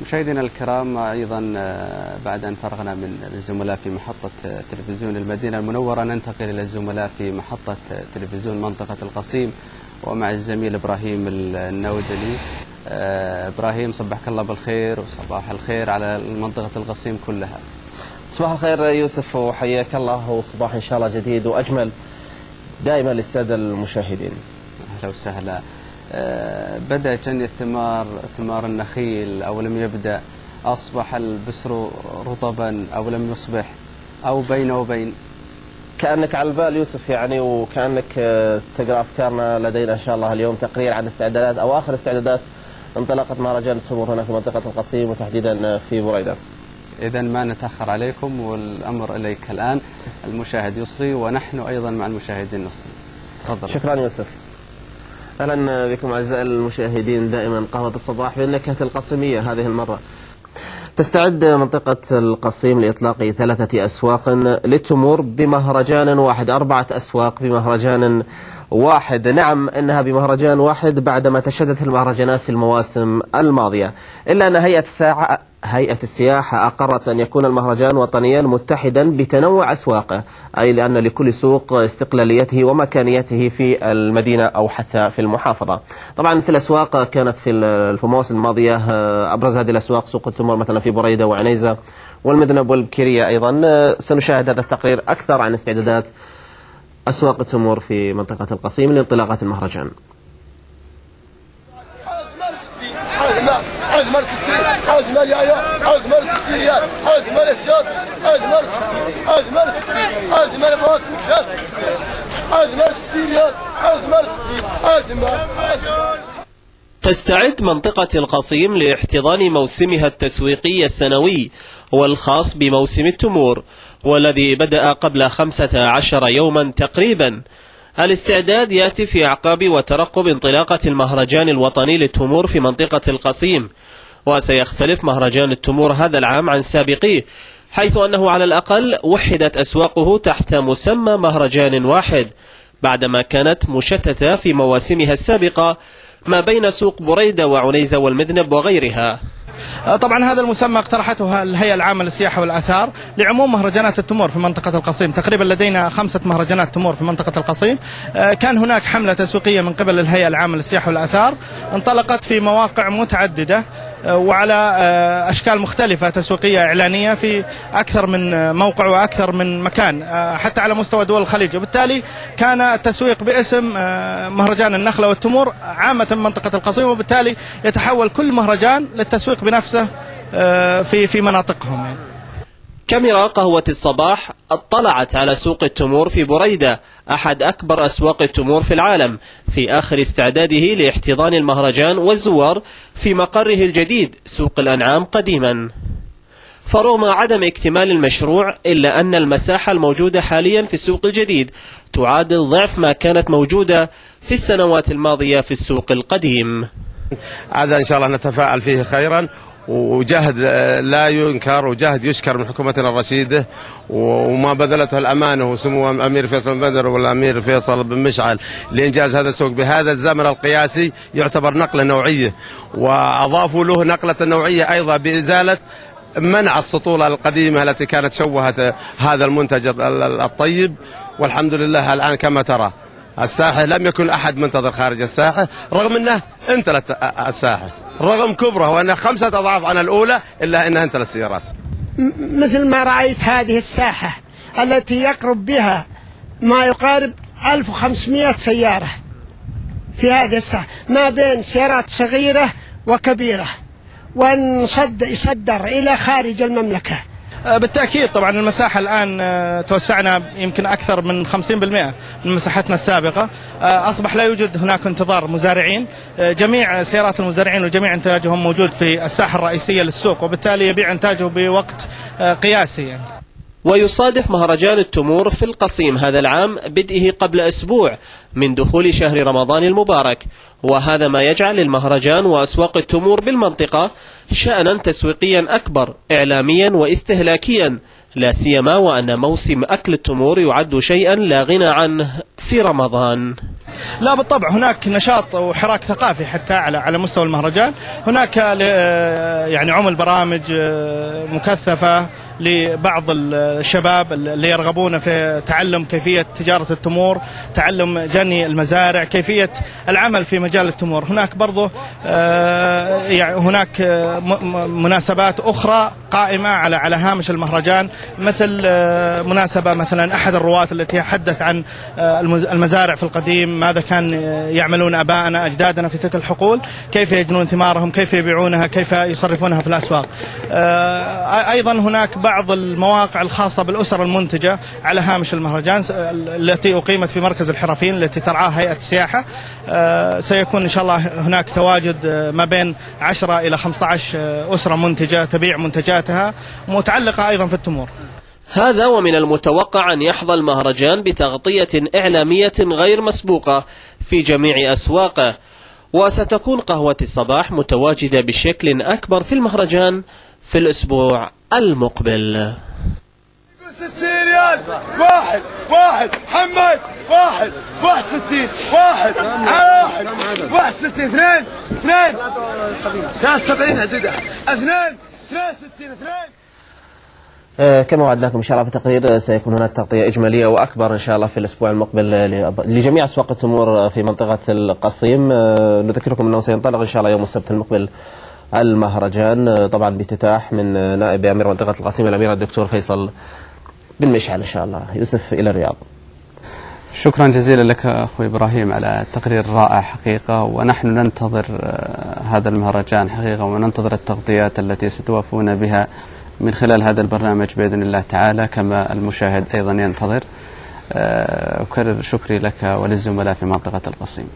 مشاهدينا الكرام، أيضا بعد أن فرغنا من الزملاء في محطة تلفزيون المدينة المنورة ننتقل إلى الزملاء في محطة تلفزيون منطقة القصيم ومع الزميل إبراهيم النودلي. إبراهيم، صبحك الله بالخير وصباح الخير على منطقة القصيم كلها. صباح الخير يوسف وحياك الله، وصباح إن شاء الله جديد وأجمل دائما للسادة المشاهدين. أهلا وسهلا. بدأ جني ثمار النخيل أو لم يبدأ؟ أصبح البسر رطبا أو لم يصبح أو بين وبين؟ كأنك على البال يوسف يعني، وكأنك تقرأ أفكارنا. لدينا إن شاء الله اليوم تقرير عن استعدادات أو آخر استعدادات انطلاقة مهرجان التمور هنا في منطقة القصيم وتحديدا في بريدة. إذن ما نتأخر عليكم والأمر إليك الآن. المشاهد يصغي ونحن أيضا مع المشاهدين نصغي. تفضل. شكرا يوسف. أهلا بكم أعزائي المشاهدين، دائما قهوة الصباح بالنكهة القصيمية. هذه المرة تستعد منطقة القصيم لإطلاق 3 أسواق للتمور بمهرجان واحد، 4 أسواق بمهرجان واحد. نعم، إنها بمهرجان واحد بعدما تشددت المهرجانات في المواسم الماضية، إلا أن هيئة السياحة أقرت أن يكون المهرجان وطنيا متحدا بتنوع أسواقه، أي لأن لكل سوق استقلاليته ومكانيته في المدينة أو حتى في المحافظة. طبعا في الأسواق كانت في المواسم الماضية أبرز هذه الأسواق سوق التمور مثلا في بريدة وعنيزة والمذنب والبكيرية. أيضا سنشاهد هذا التقرير أكثر عن استعدادات أسواق التمور في منطقة القصيم لانطلاقة المهرجان. عاود مال 60، عاود مال يايا، عاود مال 60 ريال، عاود مال السياط، عاود مال 60، عاود مال 60، عاود مال مواسم كشاف، عاود مال 60 ريال، عاود مال 60، عاود مال. تستعد منطقة القصيم لاحتضان موسمها التسويقي السنوي والخاص بموسم التمور، والذي بدأ قبل 15 يوما تقريبا. الاستعداد يأتي في أعقاب وترقب انطلاقة المهرجان الوطني للتمور في منطقة القصيم، وسيختلف مهرجان التمور هذا العام عن سابقيه، حيث أنه على الأقل وحدت أسواقه تحت مسمى مهرجان واحد، بعدما كانت مشتتة في مواسمها السابقة ما بين سوق بريدة وعنيزة والمذنب وغيرها. طبعا هذا المسمى اقترحته الهيئة العامة للسياحة والآثار لعموم مهرجانات التمور في منطقة القصيم. تقريبا لدينا 5 مهرجانات تمور في منطقة القصيم. كان هناك حملة تسويقية من قبل الهيئة العامة للسياحة والآثار انطلقت في مواقع متعددة وعلى أشكال مختلفة تسويقية إعلانية في أكثر من موقع وأكثر من مكان حتى على مستوى دول الخليج، وبالتالي كان التسويق باسم مهرجان النخلة والتمور عامة منطقة القصيم، وبالتالي يتحول كل مهرجان للتسويق بنفسه في مناطقهم. كاميرا قهوة الصباح اطلعت على سوق التمور في بريدة، أحد أكبر أسواق التمور في العالم، في آخر استعداده لاحتضان المهرجان والزوار في مقره الجديد سوق الأنعام قديما. فرغم عدم اكتمال المشروع، إلا أن المساحة الموجودة حاليا في السوق الجديد تعادل ضعف ما كانت موجودة في السنوات الماضية في السوق القديم. هذا إن شاء الله نتفائل فيه خيرا، وجهد لا ينكر وجهد يشكر من حكومتنا الرشيدة، وما بذلته الأمانة وسمو الأمير فيصل بن بدر والأمير فيصل بن مشعل لإنجاز هذا السوق بهذا الزمن القياسي يعتبر نقلة نوعية، وأضافوا له نقلة نوعية أيضا بإزالة منع السطول القديمة التي كانت شوهت هذا المنتج الطيب. والحمد لله الآن كما ترى الساحة لم يكن أحد منتظر خارج الساحة، رغم أنه انتلت الساحة رغم كبرها وأنها 5 أضعاف عن الأولى، إلا أنها انتلت السيارات. مثل ما رأيت هذه الساحة التي يقرب بها ما يقارب 1500 سيارة في هذه الساحة، ما بين سيارات صغيرة وكبيرة، يصدر إلى خارج المملكة. بالتأكيد طبعا المساحة الآن توسعنا يمكن أكثر من 50% من مساحتنا السابقة. أصبح لا يوجد هناك انتظار مزارعين، جميع سيارات المزارعين وجميع إنتاجهم موجود في الساحة الرئيسية للسوق، وبالتالي يبيع إنتاجه بوقت قياسي يعني. ويصادف مهرجان التمور في القصيم هذا العام بدئه قبل أسبوع من دخول شهر رمضان المبارك، وهذا ما يجعل المهرجان وأسواق التمور بالمنطقة شأنا تسويقيا أكبر إعلاميا واستهلاكيا، لا سيما وأن موسم أكل التمور يعد شيئا لا غنى عنه في رمضان. لا بالطبع، هناك نشاط وحراك ثقافي حتى على مستوى المهرجان. هناك يعني عمل برامج مكثفة لبعض الشباب اللي يرغبون في تعلم كيفية تجارة التمور، تعلم جني المزارع، كيفية العمل في مجال التمور. هناك برضو يعني هناك مناسبات أخرى قائمة على هامش المهرجان، مثل مناسبة مثلا أحد الرواة التي يتحدث عن المزارع في القديم، ماذا كان يعملون أبائنا أجدادنا في تلك الحقول، كيف يجنون ثمارهم، كيف يبيعونها، كيف يصرفونها في الأسواق. أيضا هناك بعض المواقع الخاصة بالأسر المنتجة على هامش المهرجان التي أقيمت في مركز الحرفيين التي ترعاها هيئة السياحة. سيكون إن شاء الله هناك تواجد ما بين 10 إلى 15 أسرة منتجة تبيع منتجاتها متعلقة أيضا في التمور. هذا ومن المتوقع أن يحظى المهرجان بتغطية إعلامية غير مسبوقة في جميع أسواقه، وستكون قهوة الصباح متواجدة بشكل أكبر في المهرجان في الأسبوع المقبل. 60 ريال، واحد محمد، واحد 61 واحد 61 اثنين 73 عددها 2 62 كما وعدناكم إن شاء الله في التقرير سيكون هناك تغطية إجمالية وأكبر إن شاء الله في الأسبوع المقبل لجميع أسواق التمور في منطقة القصيم. نذكركم أنه سينطلق إن شاء الله يوم السبت المقبل المهرجان، طبعا بافتتاح من نائب أمير منطقة القصيم الأمير الدكتور فيصل بن مشعل إن شاء الله. يوسف إلى الرياض. شكرا جزيلا لك أخوي إبراهيم على التقرير الرائع حقيقة، ونحن ننتظر هذا المهرجان حقيقة، وننتظر التغطيات التي ستوافون بها من خلال هذا البرنامج بإذن الله تعالى، كما المشاهد أيضا ينتظر. أكرر شكري لك وللزملاء في منطقة القصيم.